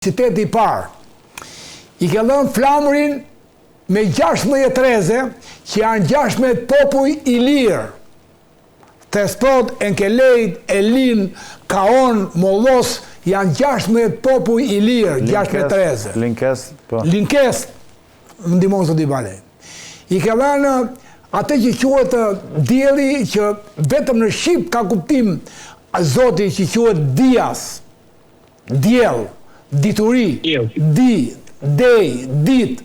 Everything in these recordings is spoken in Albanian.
Universiteti i parë, I ke dhënë flamurin me 16 treze, që janë 16 popuj I lirë. Tespot, Enkelejt, Elin, Kaon, Mollos, janë 16 popuj I lirë, 16 treze. Linkes, po. Linkes, më ndihmon zoti Balej. I ke dhënë atë që quhet dielli, që vetëm në Shqip ka kuptim zoti që quhet dias, diell, dituri, dej, dit.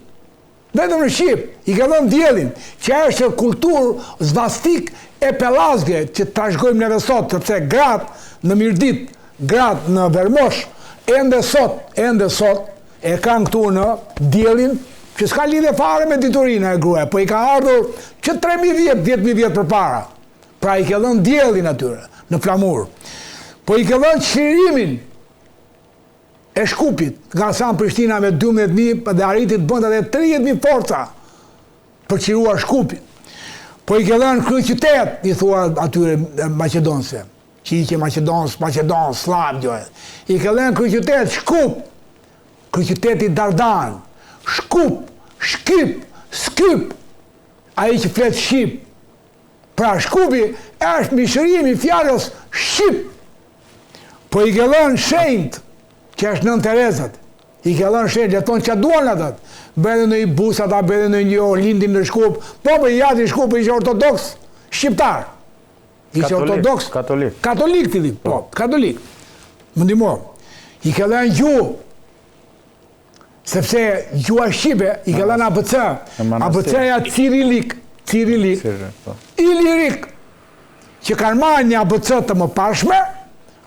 Vetëm në Shqip, I ka dhënë diellin, që është kulturë zvastik e pelazge, që trashëgojmë neve sot, sepse gratë në Mirdit, gratë në Vermosh, ende sot, e kanë këtu në diellin, që s'ka lidhje fare me diturinë e gruaja, po I ka ardhur që 3.000 vjet, 10.000 vjet përpara. Pra I ka dhënë diellin atyre, në flamur. Po I ka dhënë çlirimin e Shkupit, nga sa në Prishtina me 12.000 dhe arriti të bënda dhe 30.000 forca për qiruar Shkupin. Po I ka dhënë kryeqytet, I thua atyre maqedonëse, që I që Macedon, Slav, I ka dhënë kryeqytet Shkup, kryeqyteti Dardan, Shkup, Shkyp, Skyp, ai që flet Shqip. Pra Shkupi është mishërimi I fjalës Shqip. Po I ka dhënë shenjt, që është Nën Terezat. I ka dhënë shenjt, leton që duan atët. Bëjnë në I busat, bëjnë në një lindin në Shkup. Po për jati Shkup ishte ortodoks shqiptar. Ishte ortodoks. Katolik. Katolik të lim, po, katolik. Më ndihmo. I ka dhënë gjuhë, sepse gjua Shqipe I ka dhënë ABC. ABC-ja Cirilik, Ilirik, që kanë marrë një ABC të më pashme,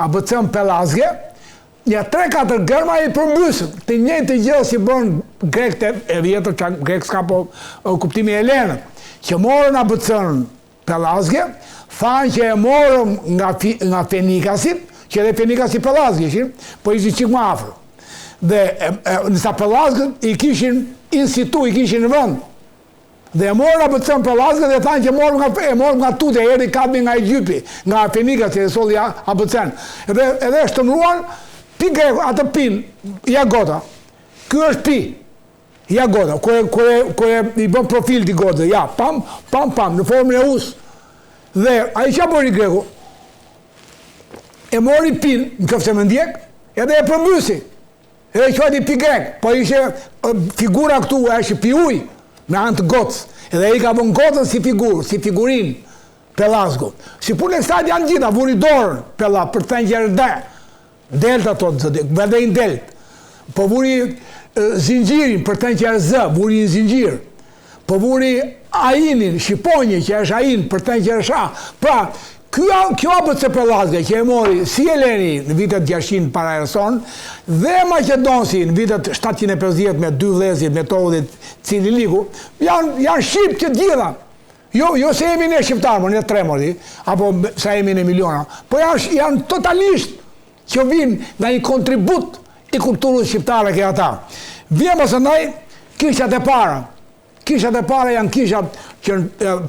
ABC-n pelazge, një 3-4 gërma I përmbysën, të njëjtë gjë si bën grekët e vjetër, që grekë s'ka po kuptimi Helenët, që morën ABC-n pelazge, thanë që e morëm nga Fenikasit, që edhe Fenikasit pelazge ishin, po ishin qik më afër. Dhe nësa pelazgët I kishin institu, I kishin në vënd. Dhe e morën ABC-n pelazgët dhe thanë që e morëm nga tute, eri kapi nga Egypti, nga Fenikas që e solli ABC-n. Edhe shtëmruan, pi greku, atë pin, Jagota. Ky është pi, Jagota, kër I bën profil t'i godë, ja, pam, në formën e us. Dhe a I qa bëri greku? E mori pin, në qoftë se më ndjek, edhe e përmbysi. Edhe quajti pi grek, po ishe figura këtu, është pi uj, me anë të gocë. Edhe I ka bën gocën si figurë, si figurin, pelazgo. Si punë e kësaj janë gjitha, vuri dorën, për të thënë gjerë dhe. Delta tot, vedejnë delt. Po vuri zinxhirin, për të thënë gjerë zë, vuri një zinxhir. Po vuri ainin, shqiponjë, që është ain, për të thënë gjerë sha. Pra, kjo ABC pelazge që e mori si Eleni në vitet 600 para Erson dhe Maqedonsi në vitet 750 me 2 vëllezërit Metodit Ciriliku, janë shqip që gjitha. Jo se jemi ne shqiptarë, më ne tremori, apo sa jemi ne miliona, po janë totalisht që vinë nga një kontribut I kulturës shqiptare ke ata. Vjen pastaj kishat e para. Kishat e para janë kishat që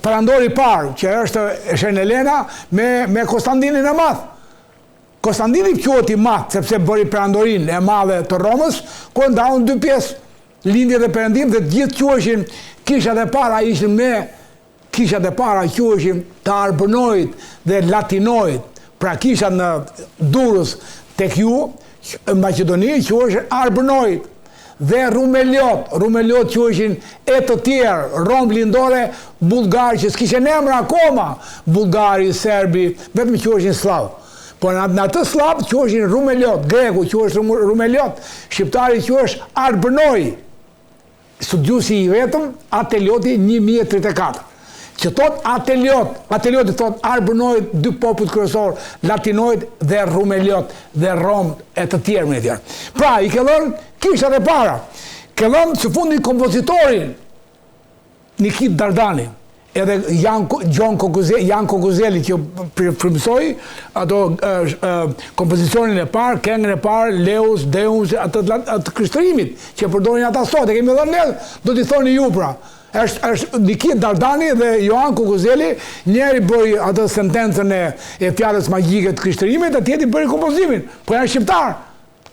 perandori I parë, që është Shen Elena me Konstantinin e Madh. Konstantini quhet I Madh, sepse bëri perandorin e madhe të Romës, ku ndaun 2 pjesë, lindje dhe perëndim, dhe të gjithë quheshin kishat e para ishin me kishat e para quheshin të Arbënojit dhe Latinojit. Pra kishat në Durrës tek ju, në Maqedoni quheshin Arbënojit. Dhe Rumeliot quheshin e të tjerë, Rom lindore, Bullgari, që s'kishen emra akoma, Bullgari, Serbi, vetëm quheshin Slav. Po në atë Slav quheshin Rumeliot, greku quhesh Rumeliot, shqiptari quhesh Arbënoj. Studiusi I vetëm, Atelioti 1034. Që thot Atelioti thot Arbënojt, 2 popujt kryesor, Latinojt dhe Rumeliot dhe Rom e të tjerë me tjerë. Pra, I ke dhënë kishat e para. Ke dhënë së fundi kompozitorin Nikit Dardani, edhe Jan Kokuzeli që frymësoi ato kompozicionin e parë, këngën e parë, Leus, Deus, atë kryshtërimit që përdorin ata sot, e kemi dhënë ne, do t'i thoni ju pra. është Nikit Dardani dhe Johan Kokuzeli, njeri bëri atë sentencën e fjalës magjike të krishtërimit, e tjetri bëri kompozimin, po janë shqiptar.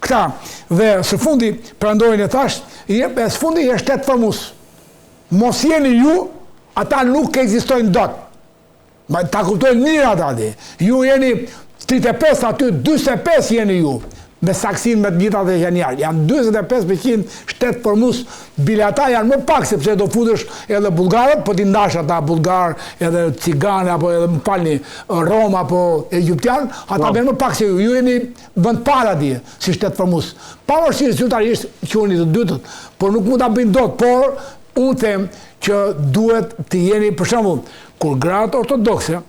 këta. Dhe së fundi, prandojnë e thash, së fundi e shtetë formus. Mos jeni ju, ata nuk ekzistojnë dot. Ta kuptojnë mirë ata di. Ju jeni 35, aty 25 jeni ju. Me saksin me të gjitha dhe genial. Janë 25% shtetë formus, bile ata janë më pak, sepse do futesh edhe bulgarët, po t'i ndash ata bulgar, edhe cigane, apo edhe më falni, Roma, apo egyptian, ata bërë më pak se ju jeni vend para di, si shtetë formus. Pavarësisht zyrtarisht që unë të dytët, por nuk mund ta bëjnë dot, por unë them që duhet të jeni, për shembull, kur gratë ortodokse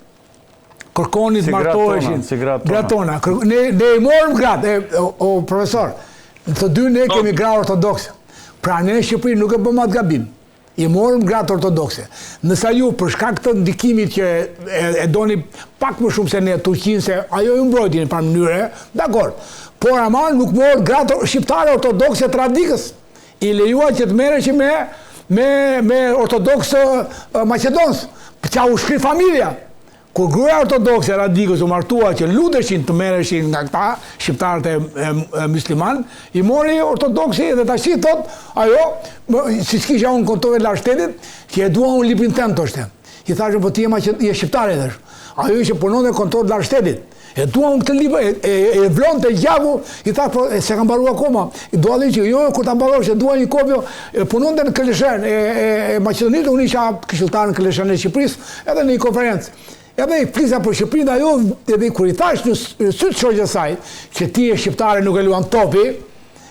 kërkonit martoheshin, gratona. Ne i morëm gratë, o profesor, në të dy ne kemi gra ortodokse. Pra ne në Shqipëri nuk e bëm atë gabim. I morëm gratë ortodokse. Nësa ju për shkak të ndikimit që e doni pak më shumë se ne Turqinë, se ajo ju mbrojtini për mënyre, dakor. Por ama nuk morë gratë shqiptare ortodokse tradikës. I lejua që të merreshi me ortodoksë Maqedonës, që u shkri familja. Kur gruaja ortodokse radikës u martua që luteshin të merreshin nga këta, shqiptarët e musliman, i mori ortodoksi dhe tash thot, ajo, si s'kisha unë kontove la shtetit, që e dua unë librin tem të shtem. I thashë, po ti je shqiptare dhe. Ajo ishe punon dhe kontor la shtetit. E dua unë këtë libër, e vlon të gjaku, i thashë, po se kam mbaruar akoma. I dua dhe që jo, kur ta mbarosh, e dua një kopjo, punon dhe në Këllëshën e Maqedonisë, unë isha këshilltar në Këllëshën e Shqipërisë, edhe në një konferencë. Edhe i flisa për Shqipërinë, ajo edhe kur i thash në sytë shoqës saj, që ti e shqiptare nuk e luan topi,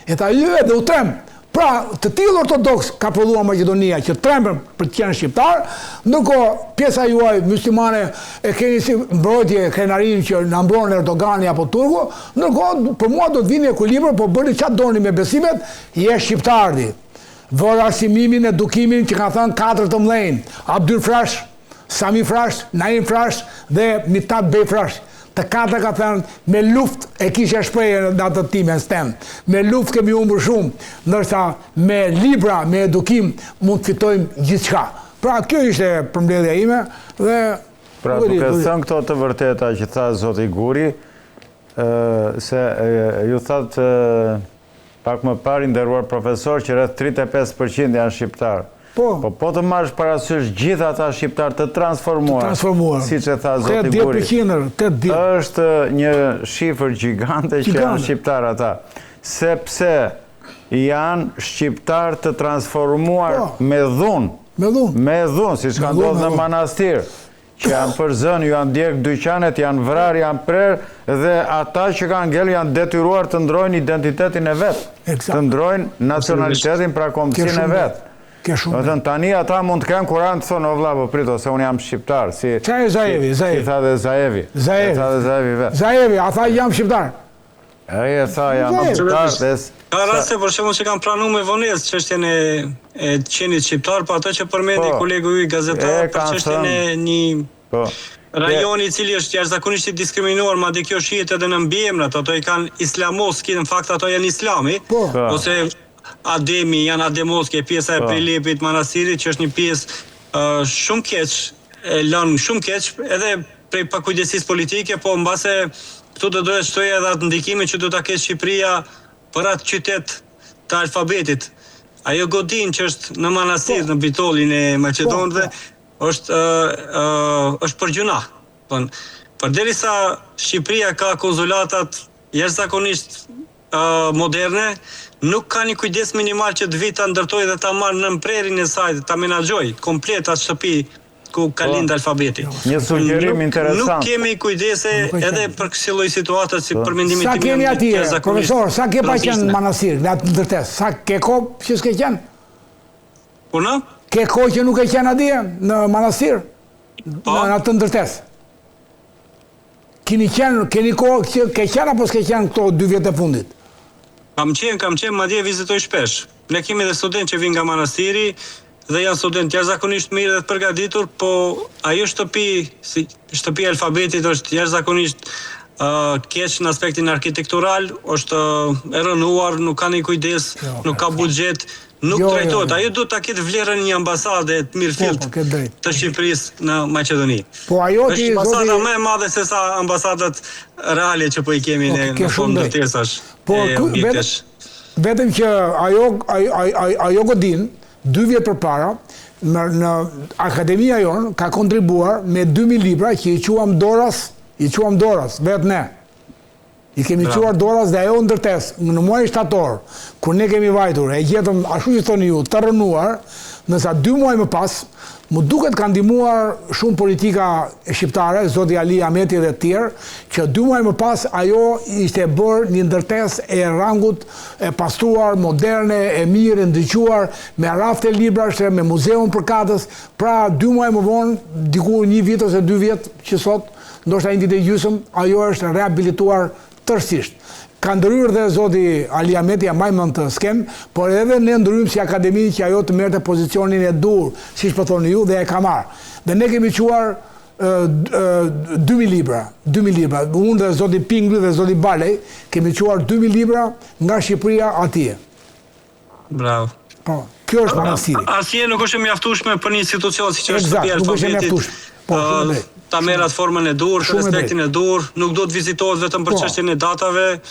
e tha ju edhe u trem. Pra, të tillë ortodoks ka prodhuar Maqedonia që trembën për të qenë shqiptar, ndërkohë pjesa juaj muslimane e keni si mbrojtje krenarinë që na mbron Erdogani apo Turku, ndërkohë për mua do të vini ekuilibër, po bëni çfarë doni me besimet, je shqiptardi. Vëra arsimimin, edukimin që ka thënë 4 të mëdhenj, Abdyl Frash, Sami Frash, Naim Frash dhe Mitat Bey Frash. Të katër ka thënë, me luft e kisha shprehje në atë time në stend. Me luft kemi humbur shumë, ndërsa me libra, me edukim mund të fitojmë gjithçka. Pra kjo ishte përmbledhja ime dhe pra duke thënë këto të vërteta që tha zoti Guri, se ju thatë pak më parë nderuar profesor që rreth 35% janë shqiptarë. Po të marrësh parasysh gjithë ata shqiptar të transformuar, siç e tha zoti Guri, është një shifër gjigante që janë shqiptar ata, sepse janë shqiptar të transformuar me dhunë, siç ka ndodhur në manastir, që janë përzënë, janë djegë dyqanet, janë vrarë, janë prerë, dhe ata që kanë ngel janë detyruar të ndrojnë identitetin e vetë, të ndrojnë nacionalitetin pra kombësinë e vetë. Tani ata mund të kenë kuran të thonë, o vlla, po prito, se unë jam shqiptar. Qa e Zaevi? Si tha dhe Zaevi. Zaevi, a tha jam shqiptar? E tha jam shqiptar. Ka raste për shembull që kanë pranuar me vonesë çështjen e qenit shqiptar, po ato që përmendi kolegu i gazetar për çështjen e një rajoni i cili është jashtëzakonisht i diskriminuar, madje kjo shihet edhe në mbiemrat, ato i kanë islamoski, në fakt ato janë islami, ose Ademi, janë Ademoske, pjesa e Prilepit, manastirit, që është një pjesë shumë keq, e lanë shumë keq, edhe prej pakujdesis politike, po mbase këtu do të shtoj edhe atë ndikime që do ta ketë Shqipëria për atë qytet të alfabetit. Ajo godin që është në manastir, në Bitollin e Maqedonëve, është për gjuna. Përderisa Shqipëria ka konzulatat jashtëzakonisht moderne, nuk ka një kujdes minimal që të vitë të ndërtoj dhe ta marrë në mprerin e saj, ta menaxhoj komplet atë shtëpi ku ka lind alfabeti. Një sugjerim interesant. Nuk kemi kujdese edhe për kësaj lloj situata si për mendimin tim. Sa keni atje, profesor, sa ke pa qenë në manastir, në atë ndërtesë? Sa ke kohë që s'ke qenë? Puna? Ke kohë që nuk e qenë atje në manastir, në atë ndërtesë? Keni kohë që ke qenë apo s'ke qenë këto 2 vjet e fundit? Kam qenë, madje vizitoj shpesh. Ne kemi dhe student që vinë nga manastiri dhe janë student jashtëzakonisht mirë dhe të përgatitur, po ajo shtëpi alfabetit është jashtëzakonisht keq në aspektin arkitektural, është e rënuar, nuk ka një kujdes, nuk ka buxhet, nuk trajtohet. Ajo do ta ketë vlerën një ambasade të mirëfillt të Shqipërisë në Maqedoni. Po ajo është ambasada më e madhe se sa ambasadat reale që po i kemi në fond ndërtesash. Po vetëm që ajo godin 2 vjet përpara në akademia jonë ka kontribuar me 2000 libra që i quam Doras, vetë ne. I kemi quar Doras dhe ajo ndërtes, në muaj shtator, kur ne kemi vajtur, e gjetëm, ashtu që thoni ju, të rënuar, nësa 2 muaj më pas, më duket ka ndihmuar shumë politika shqiptare, zoti Ali Ahmeti dhe tjerë, që 2 muaj më pas ajo ishte bërë një ndërtes e rangut, e pastruar, moderne, e mirë, e ndriquar, me rafte librash, me muzeun për katës, pra 2 muaj më vonë, diku 1 vit ose 2 vjet që sot, ndoshta 1 vit e gjysmë, ajo është rehabilituar tërësisht. Ka ndryrë dhe zoti Ali Ahmeti, ja mbajmë të skem, por edhe ne ndryrim si akademi që ajo të merrte pozicionin e dur, siç po thoni ju, dhe e ka marrë. Dhe ne kemi quar 2000 libra. Unë dhe zoti Pingli dhe zoti Balej kemi quar 2000 libra nga Shqipëria atje. Bravo. Po, kjo është manastiri. Asje nuk është e mjaftueshme për një institucion siç është Eksakt, nuk është e mjaftueshme. Po, ta merr atë formën e dur, respektin e dur, nuk do të vizitohet vetëm për çështjen e datave,